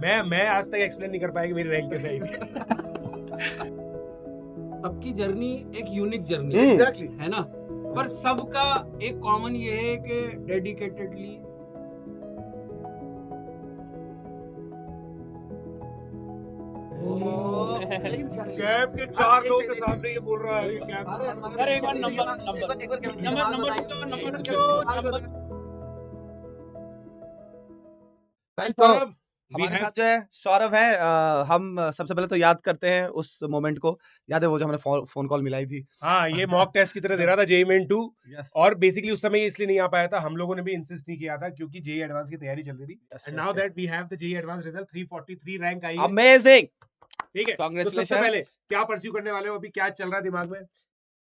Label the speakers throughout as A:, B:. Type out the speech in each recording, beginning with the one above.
A: मैं आज तक एक्सप्लेन नहीं कर पाया कि मेरी रैंक कैसे आई थी।
B: सबकी जर्नी एक यूनिक जर्नी है,
C: एग्जैक्टली
B: है ना। पर सबका एक कॉमन ये है कि डेडिकेटेडली
A: कैब के 4 लोगों के सामने ये बोल रहा है कि कैब
B: सर एक बार नंबर
A: सौरभ,
C: हमारे साथ जो है सौरभ है। हम सबसे पहले तो याद करते हैं उस मोमेंट को। याद है वो जो हमने फोन कॉल मिलाई थी?
A: हाँ, ये मॉक टेस्ट की तरह दे रहा था जेईई मेन 2।
C: यस
A: और बेसिकली उस समय ये इसलिए नहीं आ पाया था, हम लोगों ने भी इंसिस्ट नहीं किया था क्योंकि जेईई एडवांस की तैयारी चल रही थी। And now that we have the JEE advance result, 343 rank आई है।
C: अमेजिंग,
A: ठीक है, तो सबसे पहले क्या परस्यू करने वाले हो, अभी क्या चल रहा है दिमाग में?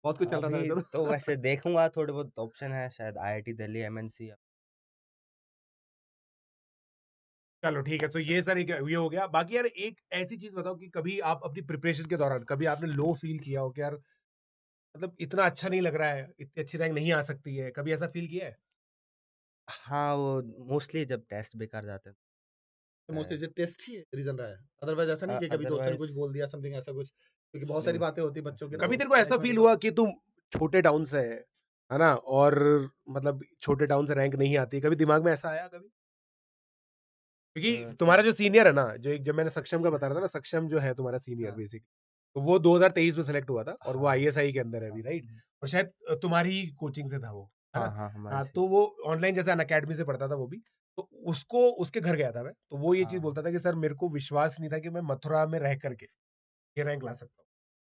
C: बहुत कुछ चल रहा था
D: अभी
C: वैसे
D: तो वैसे देखूंगा, थोड़े बहुत ऑप्शन है, शायद आईआईटी दिल्ली, एमएनसी।
A: चलो ठीक है, तो ये सर एक ये हो गया। बाकी यार एक ऐसी चीज बताओ कि कभी आप अपनी प्रिपरेशन के दौरान कभी आपने लो फील किया हो कि यार मतलब इतना अच्छा नहीं लग रहा है, इतनी अच्छी रैंक नहीं आ सकती है, कभी ऐसा फील किया है?
D: हाँ, वो मोस्टली जब टेस्ट बेकार जाते हैं।
C: मोस्टली जो टेस्ट ही रीजन रहा है, अदरवाइज ऐसा नहीं कि कभी दोस्तों ने कुछ बोल दिया समथिंग ऐसा कुछ, क्योंकि बहुत सारी बातें होती है बच्चों के।
A: कभी तेरे को ऐसा फील हुआ कि तुम छोटे टाउन से है ना, और मतलब छोटे टाउन से रैंक नहीं आती, कभी दिमाग में ऐसा आया कभी? क्योंकि तुम्हारा जो सीनियर है ना, जो एक जब मैंने सक्षम का बता रहा था ना, सक्षम जो है तुम्हारा सीनियर बेसिक, तो वो 2023 में सेलेक्ट हुआ था और वो आईएसआई के अंदर है अभी, राइट? और शायद तुम्हारी ही कोचिंग से था वो, है ना?
D: हाँ, हमारे
A: हाँ,
D: से।
A: तो वो ऑनलाइन जैसे अनअकैडमी से पढ़ता था वो भी, तो उसको उसके घर गया था मैं, तो वो ये चीज बोलता था कि सर मेरे को विश्वास नहीं था कि मैं मथुरा में रह करके ये रैंक ला सकता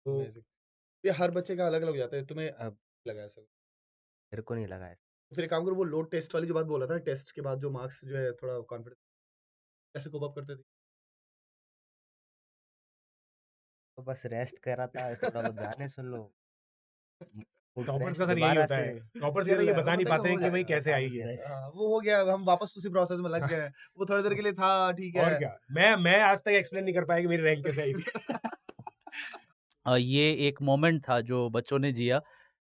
A: हूँ। तो
C: ये हर बच्चे का अलग अलग हो जाता है। तुम्हें
D: अब
C: लगा ऐसा?
D: मेरे को नहीं लगा है।
C: फिर एक काम करो, वो लोड टेस्ट वाली जो बात बोला था, टेस्ट के बाद जो मार्क्स जो है थोड़ा कॉन्फिडेंस कैसे कोप अप करते थे?
D: तो बस रेस्ट कर रहा था, थोड़ा बहुत गाने सुन लो।
A: टॉपर्स का सर यही होता है, टॉपर्स यार ये बता नहीं पाते हैं कि भाई कैसे आई है।
C: वो हो गया, हम वापस उसी प्रोसेस में लग गए। वो थोड़ी देर के लिए था, ठीक है।
A: और क्या, मैं आज तक एक्सप्लेन नहीं कर पाया कि मेरी रैंक कैसे आई थी।
E: ये एक मोमेंट था जो बच्चों ने जिया।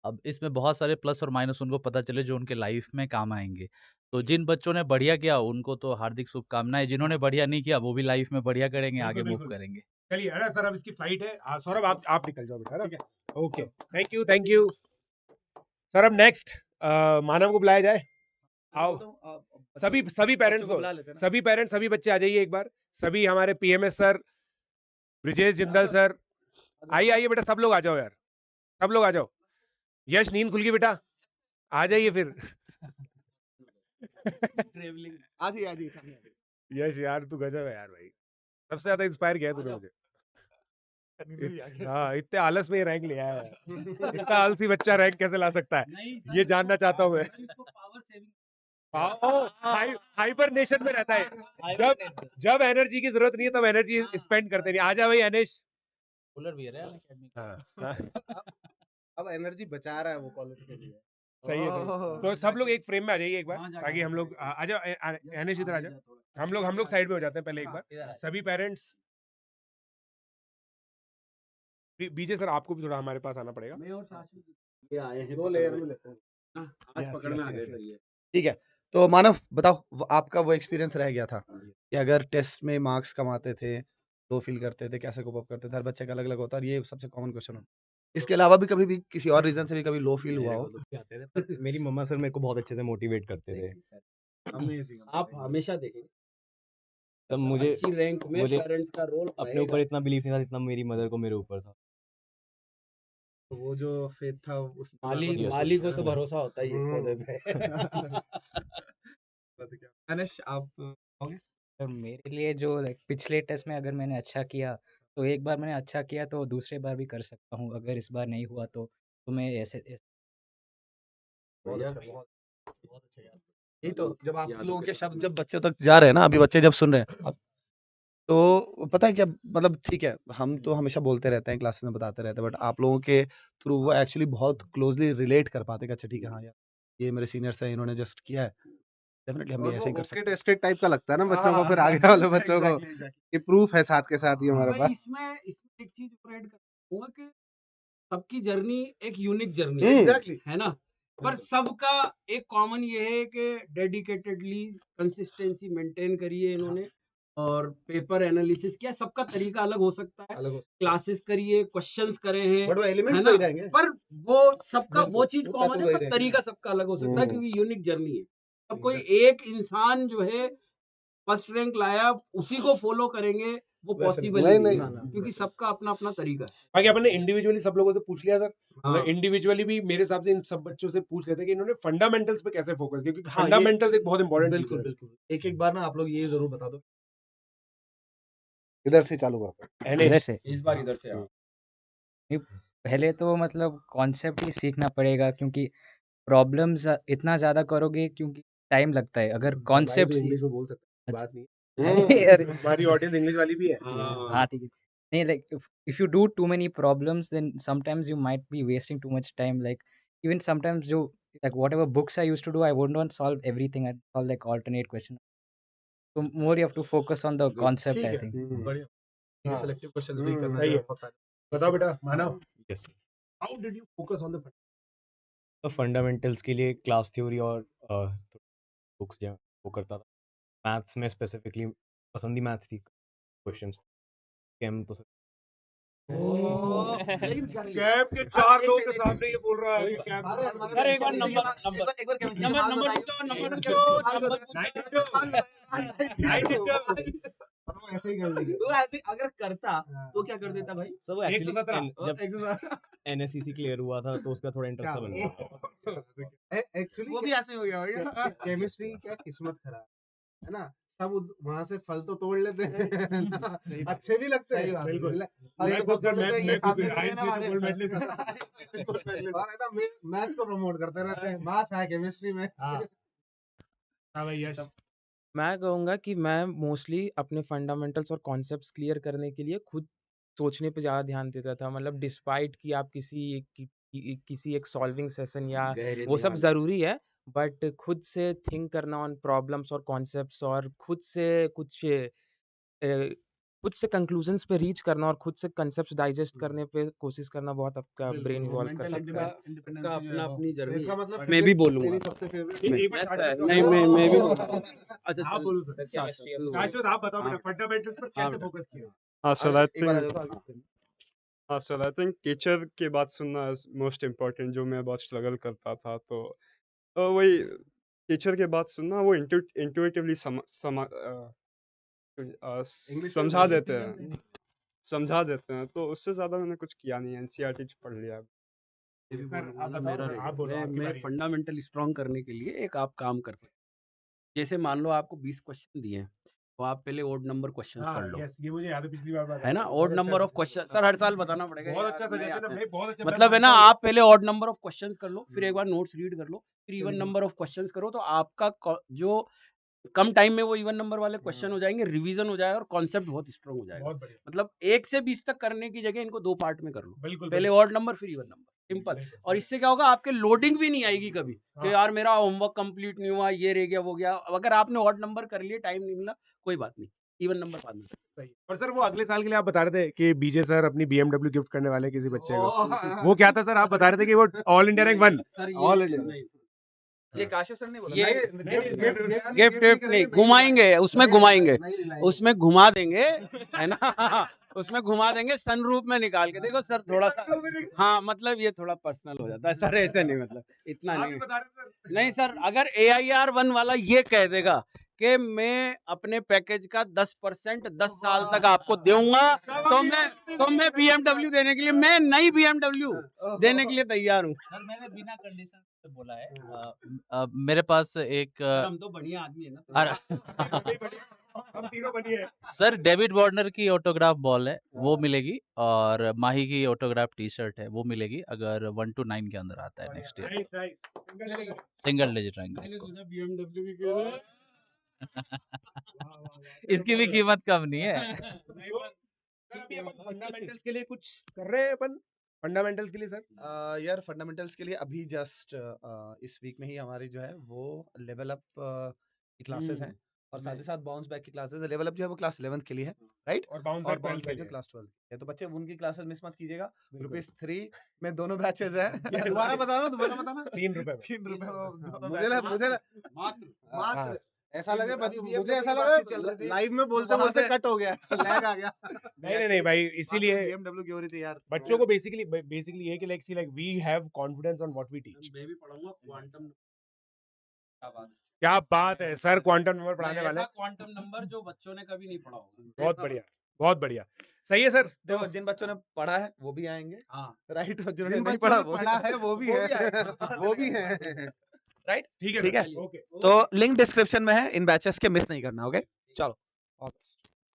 E: अब इसमें बहुत सारे प्लस और माइनस उनको पता चले जो उनके लाइफ में काम आएंगे। तो जिन बच्चों ने बढ़िया किया उनको तो हार्दिक शुभकामनाएं, जिन्होंने बढ़िया नहीं किया वो भी लाइफ में बढ़िया करेंगे, आगे मूव करेंगे।
A: चलिए, अरे सर अब इसकी फ्लाइट है, सौरभ आप निकल जाओ बेटा, ठीक है? Okay, thank you sir. अब नेक्स्ट मानव को बुलाया जाए। आओ सभी पेरेंट्स को, सभी बच्चे आ जाइए एक बार। सभी हमारे PMS sir, Brijesh Jindal sir, आइए बेटा, सब लोग आ जाओ यार, सब लोग आ जाओ। यश नींद खुल गई बेटा, आ जाइए फिर।
C: आज ही सभी
A: यश यार तू गजब है यार भाई, सबसे ज्यादा इंस्पायर किया है तूने मुझे। हाँ, इतने आलस में ये रैंक ले आया है। इतना आलसी बच्चा रैंक कैसे ला सकता है, ये जानना चाहता हूँ मैं। हाइपर नेशन में रहता है, जब एनर्जी की जरूरत नहीं है तब एनर्जी स्पेंड करते नहीं। आजा भाई अनिश।
E: कूलर भी है
A: हाँ,
C: अब एनर्जी बचा रहा है वो कॉलेज के लिए।
A: सही है, सही। तो सब लोग एक फ्रेम में आ जाइए एक बार, ताकि हम लोग आ जाओ। अनिश इधर आ जाओ, हम लोग साइड में हो जाते हैं पहले एक बार। सभी पेरेंट्स, बीजे सर आपको भी थोड़ा हमारे पास आना पड़ेगा।
B: ये आए हैं,
C: दो लेयर में लेते हैं।
B: आज पकड़ना आ गया ये।
C: ठीक है, तो मानव बताओ, आपका वो एक्सपीरियंस रह गया था कि अगर टेस्ट में मार्क्स कम आते थे, लो फील करते थे, कैसे कोप अप करते थे? हर बच्चे का अलग अलग होता है और ये सबसे कॉमन क्वेश्चन होता है। इसके अलावा भी कभी भी किसी और रीजन से भी कभी लो फील हुआ हो?
F: मेरी मम्मा सर मेरे को बहुत अच्छे से मोटिवेट करते थे।
B: आप हमेशा देखेंगे
F: तब मुझे
B: अच्छी रैंक में पेरेंट्स का रोल
F: अपने ऊपर इतना बिलीफ नहीं था जितना मेरी मदर को मेरे ऊपर था।
C: तो वो जो फेथ था उस
B: माली को तो भरोसा होता ही है पौधे पे।
C: अनिश आप कहोगे?
G: सर मेरे लिए जो पिछले टेस्ट में अगर मैंने अच्छा किया तो एक बार मैंने अच्छा किया तो दूसरे बार भी कर सकता हूँ, अगर इस बार नहीं हुआ तो मैं ऐसे
C: बहुत अच्छा यार। यही तो, जब आप लोगों के शब्द जब बच्चों तक जा रहे हैं ना, अभी बच्चे जब सुन रहे हैं तो पता है क्या, मतलब ठीक है, हम तो हमेशा बोलते रहते हैं, क्लासेस में बताते रहते हैं, बट आप लोगों के थ्रू वो एक्चुअली बहुत क्लोजली रिलेट कर पाते हैं कि अच्छा ठीक है, हाँ यार ये मेरे सीनियर्स हैं, इन्होंने जस्ट किया है, डेफिनेटली हम भी ऐसे ही कर सकते हैं।
H: टेस्टेड टाइप का लगता है ना बच्चों को, फिर आगे वाले बच्चों को ये प्रूफ है साथ के साथ ही हमारे पास।
B: इसमें एक चीज और ऐड करूंगा कि सबकी जर्नी एक यूनिक जर्नी है,
C: एग्जैक्टली
B: है ना। पर सबका एक कॉमन ये है कि डेडिकेटेडली कंसिस्टेंसी मेंटेन करी है इन्होंने और पेपर एनालिसिस किया, सबका तरीका अलग हो सकता है।
C: अलग हो
B: क्लासेस करिए, क्वेश्चंस करे हैं,
C: बट वो
B: है
C: एलिमेंट्स
B: ना?
C: वही रहेंगे।
B: पर वो सबका वो
C: बिल्कुल,
B: चीज
C: वो
B: कॉमन
C: तत्व
B: है,
C: वही
B: पर
C: रहेंगे।
B: तरीका सबका अलग हो सकता है, क्योंकि यूनिक जर्नी है। अब कोई एक इंसान जो है फर्स्ट रैंक लाया, उसी को फॉलो करेंगे, वो
C: वैसे
B: पॉसिबल
H: नहीं,
B: ही नहीं
H: नहीं।
B: है, क्योंकि सबका अपना अपना तरीका है।
A: बाकी अपन ने इंडिविजुअली सब लोगों से पूछ लिया सर।
B: हाँ।
A: अगर इंडिविजुअली भी मेरे हिसाब से इन सब बच्चों से पूछ लेते कि इन्होंने फंडामेंटल्स पे कैसे फोकस किया, क्योंकि
C: हाँ, ये
A: फंडामेंटल्स एक बहुत इंपॉर्टेंट चीज
C: बिल्कुल,
A: है।
C: बिल्कुल। एक-एक बार ना आप लोग ये ज़रूर बता दो।
H: इधर से चालू करते हैं।
G: इधर से
B: इस बार इधर से
G: नहीं, पहले तो मतलब कॉन्सेप्ट ही सीखना पड़ेगा, क्योंकि प्रॉब्लम्स इतना ज़्यादा करोगे क्योंकि टाइम लगता है। अगर कॉन्सेप्ट
A: इंग्लिश में बोल सकते हैं,
G: अच्छा।
A: बात नहीं
G: अरे
A: हमारी ऑडियंस इंग्लिश वाली भी है।
G: हाँ, ठीक है। नहीं, like if you do too many problems then sometimes you might be wasting too much time, like even sometimes जो like whatever books I used to do, I would not solve everything. I'd solve like alternate question. So more you have to focus on the concept,
C: ठीक
G: I
C: है,
G: think.
C: बढ़िया। ये
A: हाँ।
C: Selective questions भी करना
A: सही है।
C: बहुत फायदा।
A: बताओ बेटा Manav,
F: yes sir.
A: How did you focus on the
F: तो फंडामेंटल्स के लिए क्लास थ्योरी और बुक्स जो वो करता था। मैथ्स में स्पेसिफिकली पसंद ही मैथ्स थी। क्वेश्चंस केम तो
A: कैब के चार लोगों के सामने ये बोल रहा है कि कैब
B: सर एक बार नंबर
C: वो ऐसे ही कर लेंगे। तो ऐसे अगर करता तो क्या कर देता भाई?
F: सब
A: 117
F: जब एनएससीसी क्लियर हुआ था तो उसका थोड़ा इंटरेस्ट बन गया।
H: एक्चुअली
C: वो भी ऐसे हो गया भैया।
H: केमिस्ट्री क्या किस्मत खराब है ना। सब वहां से फल तो तोड़ लेते हैं
C: सही बात।
H: अच्छे भी लगते
C: सही
H: हैं
C: बात।
A: बिल्कुल।
H: अभी तो सब तोड़ लेते हैं, ये सामने खड़े हैं ना हमारे।
A: गोल्ड मेडलिस्ट
H: और है ना मैथ्स को प्रमोट करते रहते हैं, मैथ्स है केमिस्ट्री में।
A: हाँ भाई यस।
I: मैं कहूँगा कि मैं मोस्टली अपने फंडामेंटल्स और कॉन्सेप्ट्स क्लियर करने के लिए खुद सोचने पे ज़्यादा ध्यान देता था। मतलब डिस्पाइट कि आप किसी एक सॉल्विंग सेशन या
B: गहरे
I: वो सब
B: ध्यान।
I: ज़रूरी है, बट खुद से थिंक करना ऑन प्रॉब्लम्स और कॉन्सेप्ट्स और खुद से कंक्लूजन्स पे रीच करना और खुद से कंसेप्ट्स डाइजेस्ट करने पे कोशिश करना बहुत आपका ब्रेन इवॉल्व कर सकता है।
B: सबका अपना अपनी
H: तो
B: जर्नी
H: इसका
B: है।
H: मतलब
B: मैं भी
H: physics
B: बोलूंगा।
H: तेरी सबसे फेवरेट।
A: एक बार शाश्वत
B: नहीं मैं भी
I: अच्छा
A: आप बोलो सर। शाश्वत आप बताओ बेटा फंडामेंटल्स पर कैसे फोकस किया।
J: So I
C: एक बार आ
J: think
C: जाओ तो आगे।
J: so I think टीचर की बात सुनना इज मोस्ट इम्पोर्टेंट। जो मैं बहुत स्ट्रगल करता था तो वही टीचर की बात सुनना, वो इंट्यूटिवली समझा देते हैं तो उससे ज़्यादा मैंने कुछ किया नहीं। एनसीईआरटी पढ़ लिया।
A: सर आप बताओ, आप बोलो आपकी
B: मैं
A: बारी।
B: फंडामेंटल स्ट्रॉन्ग करने के लिए एक आप काम कर सकते हैं। जैसे मान लो आपको 20 क्वेश्चन दिए हैं, तो आप पहले ओड नंबर क्वेश्चंस कर लो,
A: यस ये मुझे याद है पिछली बार बात
B: है ना? Odd number of question sir हर साल बताना पड़ेगा
A: बहुत
B: यार,
A: अच्छा
B: नए
A: सजेशन
B: आते
A: है
B: हैं।
A: भाई, बहुत अच्छा।
B: मतलब है ना, आप पहले ऑड नंबर ऑफ क्वेश्चंस कर लो, फिर एक बार नोट्स रीड कर लो, फिर इवन नंबर ऑफ क्वेश्चंस करो, तो आपका जो कम टाइम में वो इवन नंबर वाले क्वेश्चन हो जाएंगे, रिवीजन हो जाएगा और कॉन्सेप्ट बहुत स्ट्रांग हो जाएगा।
A: बहुत बढ़िया।
B: मतलब 1 से 20 तक करने की जगह इनको 2 पार्ट में कर लो।
A: बिल्कुल
B: पहले ऑड नंबर फिर इवन नंबर, सिंपल।
A: बिल्कुल।
B: और इससे क्या होगा, आपके लोडिंग भी नहीं आएगी कभी कि
A: हाँ।
B: यार मेरा होमवर्क कंप्लीट नहीं हुआ, ये रह गया वो गया। अगर आपने ऑड नंबर कर लिए, टाइम नहीं मिला, कोई बात नहीं, इवन नंबर बाद में।
A: सही। और सर वो अगले साल के लिए आप बता रहे थे कि बीजे सर अपनी BMW गिफ्ट करने वाले किसी बच्चे को, वो क्या था सर? आप बता रहे थे कि वो all India rank 1।
B: Sir
H: All India।
B: नहीं,
C: ये काशिफ सर ने बोला।
B: ये
C: नहीं,
B: गिफ्ट नहीं, घुमाएंगे, उसमें घुमाएंगे, उसमें घुमा देंगे, है ना? उसमें घुमा देंगे सनरूफ में निकाल के। देखो सर थोड़ा सा, हाँ मतलब ये थोड़ा पर्सनल हो जाता है सर, ऐसे नहीं, मतलब इतना
A: आप
B: नहीं
A: ही बता रहे थे सर।
B: नहीं सर। अगर AIR1 वाला ये कह देगा कि मैं अपने पैकेज का 10% 10 साल तक आपको दूंगा, तो मैं BMW देने के लिए, मैं नई BMW देने के लिए तैयार हूँ।
E: सर मैंने बिना कंडीशन से बोला है। मेरे पास एक
B: हम तो बढ़िया आदमी है ना।
A: हम तीनों बनी है।
E: सर डेविड वार्नर की ऑटोग्राफ बॉल है, वो मिलेगी, और माही की ऑटोग्राफ टी शर्ट है, वो मिलेगी अगर 1 to 9 के अंदर आता है next year.
A: Nice.
E: Single digit रहेंगे
B: मैंने
E: इसको।
B: सोचा BMW की कह रहे हैं।
E: इसकी भी कीमत कम नहीं है।
A: नहीं, वो- सर अभी अपन फंडामेंटल्स के लिए कुछ कर रहे हैं अपन, फंडामेंटल्स के लिए सर।
C: यार फंडामेंटल्स के लिए अभी जस्ट इस वीक में ही हमारी जो है वो लेवल अप की क्लासेस हैं, और साथ ही साथ बाउंस बैक की क्लासेस है। लेवल अप जो है वो क्लास 11th के लिए है, राइट?
A: और बाउंस
C: और
A: बैक
C: बाउंस बैक जो क्लास 12 है, तो बच्चे उनकी क्लासेस मिस मत कीजिएगा। ₹3 में दोनों बैचेस हैं। दोबारा बताना
A: 3 रुपए में।
C: 3 रुपए
B: मुझे
C: मुझे
B: मात्र
C: मात्र
H: ऐसा लगे मुझे ऐसा
C: बातचीत चल
H: लगा
C: रही थी,
H: लाइव में बोलते
C: वहां से
H: बोलते
C: कट हो गया, लैग आ गया।
A: नहीं भाई, इसीलिए
C: BMW की हो रही थी यार।
A: बच्चों को बेसिकली ये कि like see like we have confidence on what we teach.
B: मैं भी पढ़ाऊंगा क्वांटम।
A: क्या बात है सर, क्वांटम नंबर पढ़ाने वाले हैं।
B: क्वांटम नंबर जो बच्चों ने कभी नहीं पढ़ा होगा।
A: बहुत बढ़िया, बहुत बढ़िया। सही है सर।
C: देखो जिन बच्चों ने पढ़ा है वो भी आएंगे,
B: हाँ
C: राइट, और जिन्होंने
H: जिन
C: नहीं
H: बच्चों
C: पढ़ा
H: ने पढ़ा है वो भी है
C: आएंगे।
H: वो भी है।
C: राइट,
A: ठीक है
C: ठीक है।
A: ओके।
C: तो लिंक डिस्क्रिप्शन में है, इन बैचेस के मिस नहीं करना, ओके। चलो।